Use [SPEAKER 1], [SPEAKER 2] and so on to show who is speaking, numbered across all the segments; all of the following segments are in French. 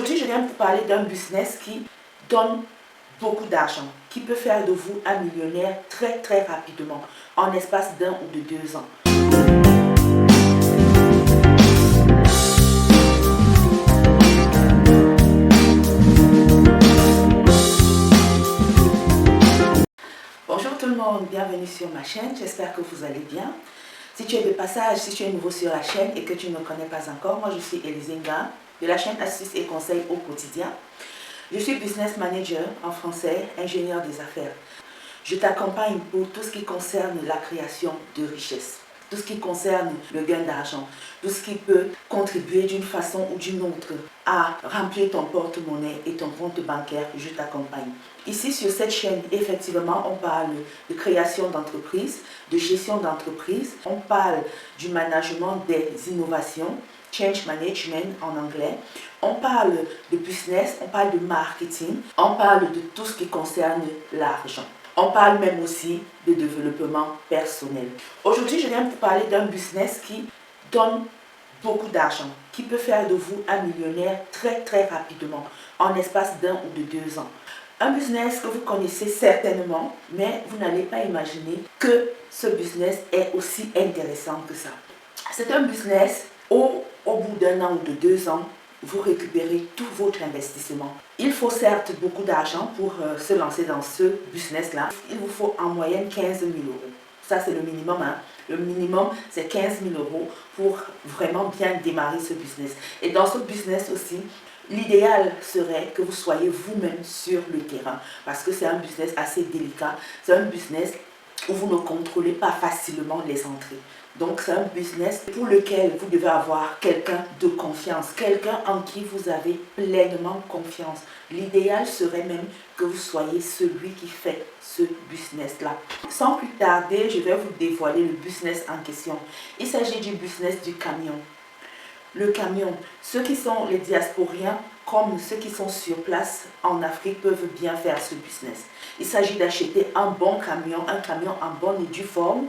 [SPEAKER 1] Aujourd'hui, je viens vous parler d'un business qui donne beaucoup d'argent, qui peut faire de vous un millionnaire très rapidement, en l'espace d'1 ou de 2 ans. Bonjour tout le monde, bienvenue sur ma chaîne, j'espère que vous allez bien. Si tu es de passage, si tu es nouveau sur la chaîne et que tu ne me connais pas encore, moi je suis Elisinga de la chaîne Astuces et Conseils au quotidien. Je suis business manager en français, ingénieur des affaires. Je t'accompagne pour tout ce qui concerne la création de richesse, tout ce qui concerne le gain d'argent, tout ce qui peut contribuer d'une façon ou d'une autre à remplir ton porte-monnaie et ton compte bancaire. Je t'accompagne. Ici sur cette chaîne, effectivement, on parle de création d'entreprise, de gestion d'entreprise, on parle du management des innovations, change management en anglais, on parle de business, on parle de marketing, on parle de tout ce qui concerne l'argent. On parle même aussi de développement personnel. Aujourd'hui, je viens vous parler d'un business qui donne beaucoup d'argent, qui peut faire de vous un millionnaire très rapidement, en l'espace d'1 ou de 2 ans. Un business que vous connaissez certainement, mais vous n'allez pas imaginer que ce business est aussi intéressant que ça. C'est un business où, au bout d'1 an ou de 2 ans, vous récupérez tout votre investissement. Il faut certes beaucoup d'argent pour se lancer dans ce business-là. Il vous faut en moyenne 15 000 euros. Ça, c'est le minimum. Le minimum, c'est 15 000 euros pour vraiment bien démarrer ce business. Et dans ce business aussi, l'idéal serait que vous soyez vous-même sur le terrain parce que c'est un business assez délicat. C'est un business où vous ne contrôlez pas facilement les entrées. Donc c'est un business pour lequel vous devez avoir quelqu'un de confiance, quelqu'un en qui vous avez pleinement confiance. L'idéal serait même que vous soyez celui qui fait ce business-là. Sans plus tarder, je vais vous dévoiler le business en question. Il s'agit du business du camion. Le camion, ceux qui sont les diasporiens comme ceux qui sont sur place en Afrique peuvent bien faire ce business. Il s'agit d'acheter un bon camion, un camion en bonne et due forme.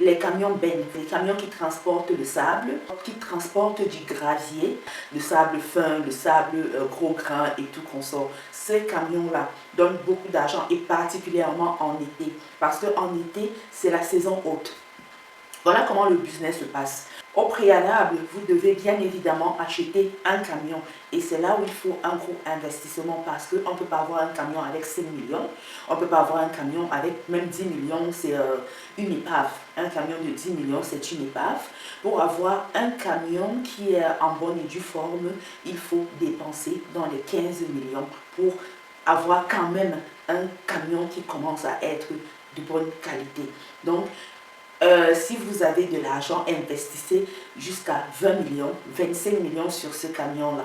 [SPEAKER 1] Les camions bennes, les camions qui transportent le sable, qui transportent du gravier, le sable fin, le sable gros grain et tout consort. Ces camions-là donnent beaucoup d'argent et particulièrement en été. Parce qu'en été, c'est la saison haute. Voilà comment le business se passe. Au préalable, vous devez bien évidemment acheter un camion. Et c'est là où il faut un gros investissement parce qu'on ne peut pas avoir un camion avec 5 millions. On ne peut pas avoir un camion avec même 10 millions, c'est une épave. Un camion de 10 millions, c'est une épave. Pour avoir un camion qui est en bonne et due forme, il faut dépenser dans les 15 millions pour avoir quand même un camion qui commence à être de bonne qualité. Donc, si vous avez de l'argent, investissez jusqu'à 20 millions, 25 millions sur ce camion-là.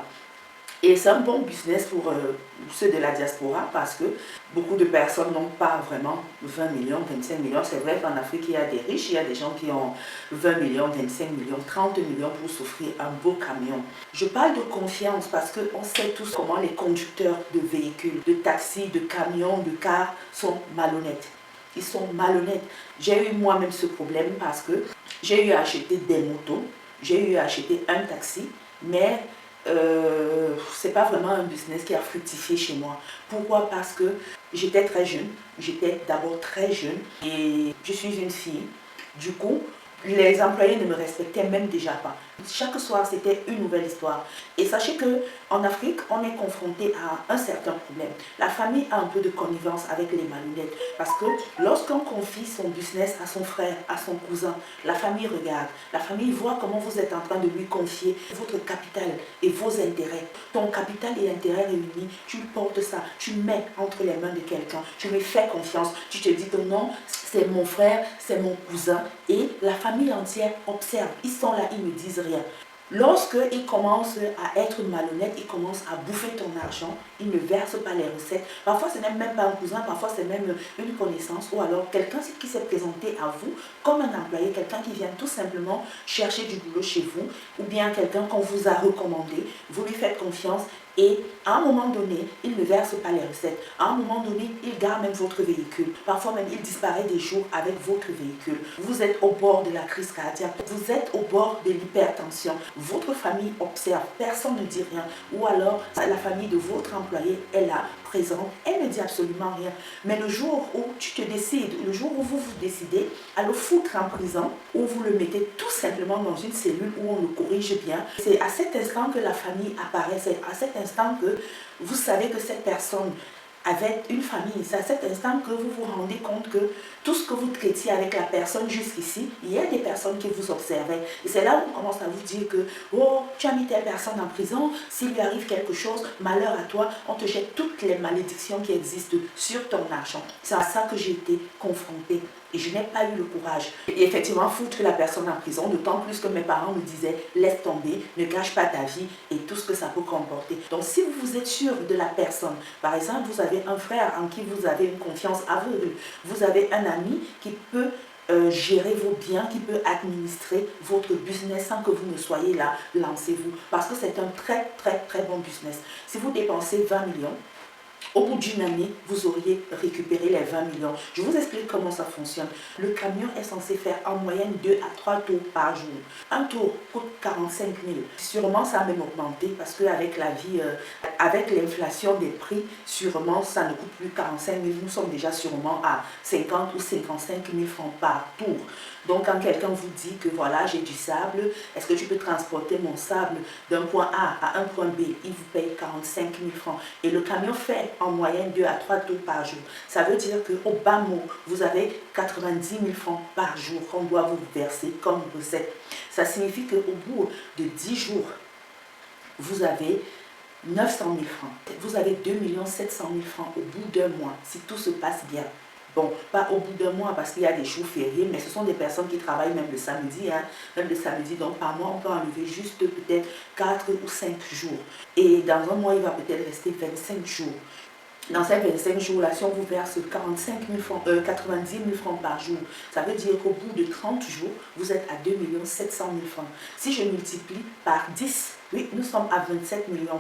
[SPEAKER 1] Et c'est un bon business pour ceux de la diaspora parce que beaucoup de personnes n'ont pas vraiment 20 millions, 25 millions. C'est vrai qu'en Afrique, il y a des riches, il y a des gens qui ont 20 millions, 25 millions, 30 millions pour s'offrir un beau camion. Je parle de confiance parce qu'on sait tous comment les conducteurs de véhicules, de taxis, de camions, de cars sont malhonnêtes. Ils sont malhonnêtes. J'ai eu moi-même ce problème parce que j'ai eu à acheter des motos, j'ai eu à acheter un taxi, mais c'est pas vraiment un business qui a fructifié chez moi. Pourquoi? Parce que j'étais très jeune, j'étais d'abord très jeune et je suis une fille. Du coup, les employés ne me respectaient même déjà pas. Chaque soir, c'était une nouvelle histoire. Et sachez qu'en Afrique, on est confronté à un certain problème. La famille a un peu de connivence avec les malhonnêtes. Parce que lorsqu'on confie son business à son frère, à son cousin, la famille regarde. La famille voit comment vous êtes en train de lui confier votre capital et vos intérêts. Ton capital et intérêts réunis, tu portes ça, tu mets entre les mains de quelqu'un, tu lui fais confiance. Tu te dis que non, c'est mon frère, c'est mon cousin. Et la famille entière observe. Ils sont là, ils ne disent rien. Lorsqu'ils commencent à être malhonnêtes, ils commencent à bouffer ton argent, ils ne versent pas les recettes. Parfois, ce n'est même pas un cousin, parfois, c'est même une connaissance ou alors quelqu'un qui s'est présenté à vous comme un employé, quelqu'un qui vient tout simplement chercher du boulot chez vous ou bien quelqu'un qu'on vous a recommandé. Vous lui faites confiance Et à un moment donné, il ne verse pas les recettes. À un moment donné, il garde même votre véhicule. Parfois même, il disparaît des jours avec votre véhicule. Vous êtes au bord de la crise cardiaque. Vous êtes au bord de l'hypertension. Votre famille observe. Personne ne dit rien. Ou alors, la famille de votre employé est là, présente. Elle ne dit absolument rien. Mais le jour où tu te décides, le jour où vous vous décidez à le foutre en prison, où vous le mettez tout simplement dans une cellule où on le corrige bien, c'est à cet instant que la famille apparaît. C'est à cet instant que vous savez que cette personne avait une famille. C'est à cet instant que vous vous rendez compte que tout ce que vous traitiez avec la personne jusqu'ici, il y a des personnes qui vous observaient. Et c'est là où on commence à vous dire que oh, tu as mis telle personne en prison, s'il lui arrive quelque chose, malheur à toi, on te jette toutes les malédictions qui existent sur ton argent. C'est à ça que j'ai été confrontée. Et je n'ai pas eu le courage. Et effectivement, foutre la personne en prison, d'autant plus que mes parents me disaient, laisse tomber, ne gâche pas ta vie et tout ce que ça peut comporter. Donc si vous êtes sûr de la personne, par exemple, vous avez un frère en qui vous avez une confiance aveugle, vous avez un ami qui peut gérer vos biens, qui peut administrer votre business sans que vous ne soyez là, lancez-vous. Parce que c'est un très bon business. Si vous dépensez 20 millions, au bout d'une année, vous auriez récupéré les 20 millions. Je vous explique comment ça fonctionne. Le camion est censé faire en moyenne 2 à 3 tours par jour. Un tour coûte 45 000. Sûrement, ça a même augmenté parce qu'avec la vie, avec l'inflation des prix, sûrement, ça ne coûte plus 45 000. Nous sommes déjà sûrement à 50 ou 55 000 francs par tour. Donc, quand quelqu'un vous dit que voilà, j'ai du sable, est-ce que tu peux transporter mon sable d'un point A à un point B? Il vous paye 45 000 francs. Et le camion fait en moyenne 2 à 3 tours par jour. Ça veut dire qu'au bas mot, vous avez 90 000 francs par jour qu'on doit vous verser comme recette. Ça signifie qu'au bout de 10 jours, vous avez 900 000 francs. Vous avez 2 700 000 francs au bout d'un mois, si tout se passe bien. Bon, pas au bout d'un mois parce qu'il y a des jours fériés, mais ce sont des personnes qui travaillent même le samedi. Même le samedi, donc par mois, on peut enlever juste peut-être 4 ou 5 jours. Et dans un mois, il va peut-être rester 25 jours. Dans ces 25 jours-là, si on vous verse 90 000 francs par jour, ça veut dire qu'au bout de 30 jours, vous êtes à 2 700 000 francs. Si je multiplie par 10, oui, nous sommes à 27 millions.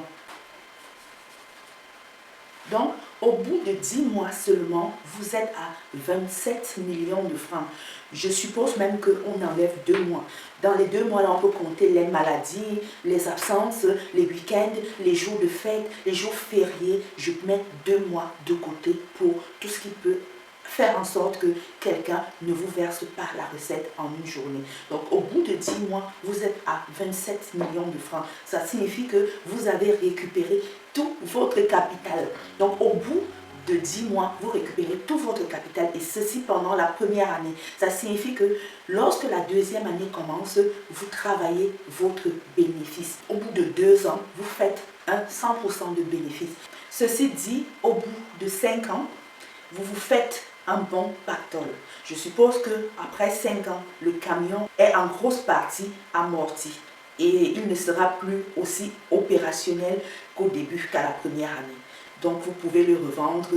[SPEAKER 1] Donc, au bout de 10 mois seulement, vous êtes à 27 millions de francs. Je suppose même qu'on enlève 2 mois. Dans les 2 mois, là, on peut compter les maladies, les absences, les week-ends, les jours de fête, les jours fériés. Je mets 2 mois de côté pour tout ce qui peut faire en sorte que quelqu'un ne vous verse pas la recette en une journée. Donc, au bout de 10 mois, vous êtes à 27 millions de francs. Ça signifie que vous avez récupéré tout votre capital. Donc, au bout de 10 mois, vous récupérez tout votre capital et ceci pendant la première année. Ça signifie que lorsque la deuxième année commence, vous travaillez votre bénéfice. Au bout de 2 ans, vous faites un 100% de bénéfice. Ceci dit, au bout de 5 ans, vous vous faites un bon pactole. Je suppose qu'après 5 ans, le camion est en grosse partie amorti et il ne sera plus aussi opérationnel qu'au début, qu'à la première année. Donc vous pouvez le revendre.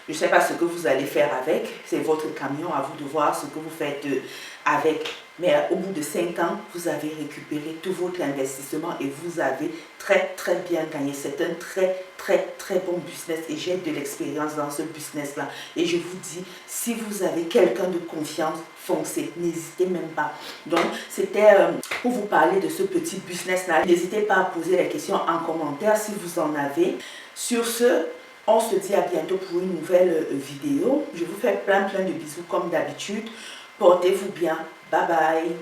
[SPEAKER 1] Je ne sais pas ce que vous allez faire avec, c'est votre camion, à vous de voir ce que vous faites avec. Mais au bout de 5 ans, vous avez récupéré tout votre investissement et vous avez très bien gagné. C'est un très bon business et j'ai de l'expérience dans ce business-là. Et je vous dis, si vous avez quelqu'un de confiance, foncez, n'hésitez même pas. Donc, c'était pour vous parler de ce petit business-là. N'hésitez pas à poser les questions en commentaire si vous en avez. Sur ce, on se dit à bientôt pour une nouvelle vidéo. Je vous fais plein de bisous comme d'habitude. Portez-vous bien. Bye bye.